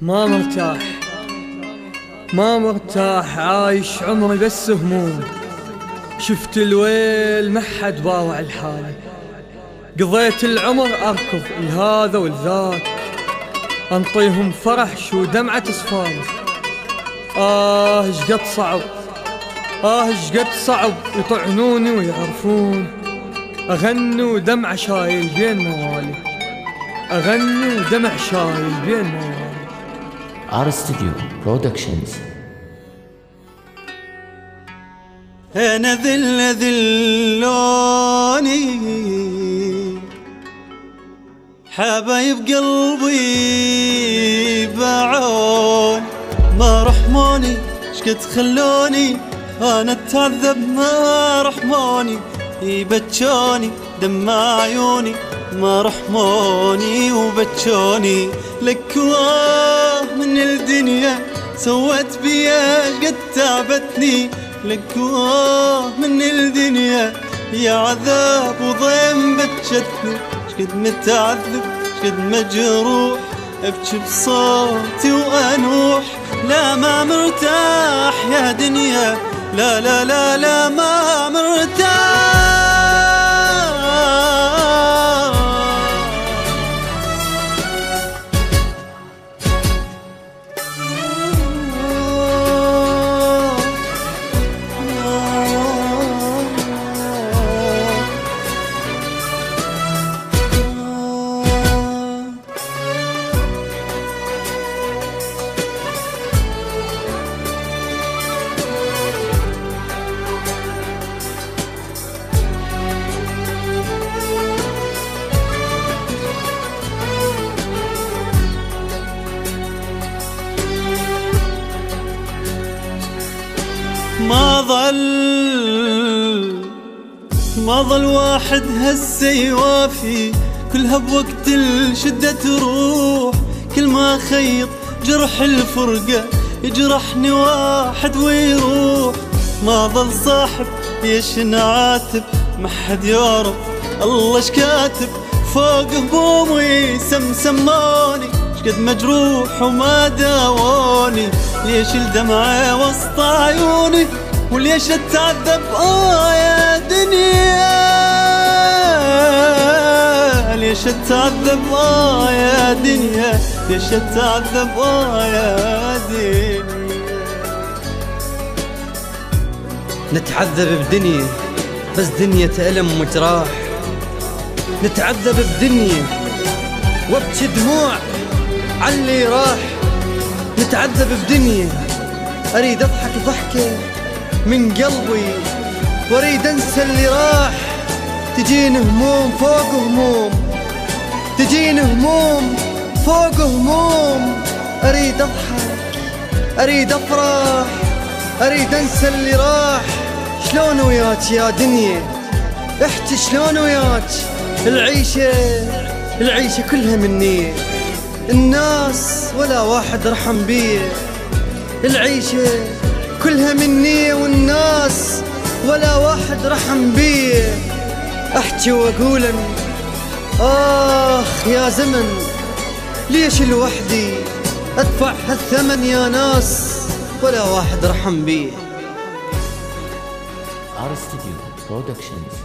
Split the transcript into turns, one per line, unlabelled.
ما مرتاح ما مرتاح، عايش عمري بس هموم. شفت الويل ما حد باوع الحال، قضيت العمر أركض لهذا والذاك، أنطيهم فرح شو دمعة أصفار. إيش قد صعب، إيش قد صعب يطعنوني ويعرفون. أغني ودمع شايل بين موالي، أغني ودمع شايل بين موالي.
R-Studio Productions.
أنا ذلوني حبايب قلبي باعون، ما رحموني شقد خلوني أنا أتعذب، ما رحموني يبتشوني دمع عيوني، ما رحموني وبتشوني. لكواه من الدنيا سوت بيا قد تعبتني، لكواه من الدنيا يا عذاب وضيم بتشتني. شقد متعذب شقد مجروح، ابكي بصوتي وانوح. لا ما مرتاح يا دنيا، لا لا لا لا ما مرتاح. ما ظل واحد هسه يوافي، كلها بوقت الشدة تروح. كل ما خيط جرح الفرقة يجرحني واحد ويروح. ما ظل صاحب ليش نعاتب، ما حد يعرف الله ايش كاتب. فوق همومي سموني شقد مجروح وما داووني. ليش الدمعة وسط عيوني وليش اتعذب يا دنيا، ليش اتعذب يا دنيا، ليش اتعذب يا دنيا.
نتعذب بدنيا بس دنيا ألم وجراح، نتعذب بدنيا وابكي دموع عاللي راح. نتعذب بدنيا اريد اضحك ضحكة من قلبي واريد انسى اللي راح. تجيني هموم فوق هموم، تجيني هموم فوق هموم. اريد اضحك اريد افرح اريد انسى اللي راح. شلون وياك يا دنيا احكي، شلون وياك العيشة كلها مني. الناس ولا واحد رحم بي، العيشة كلها مني والناس ولا واحد رحم بي. احكي واقول يا زمن ليش لوحدي ادفع هالثمن يا ناس ولا واحد رحم بي.
R-Studio Productions.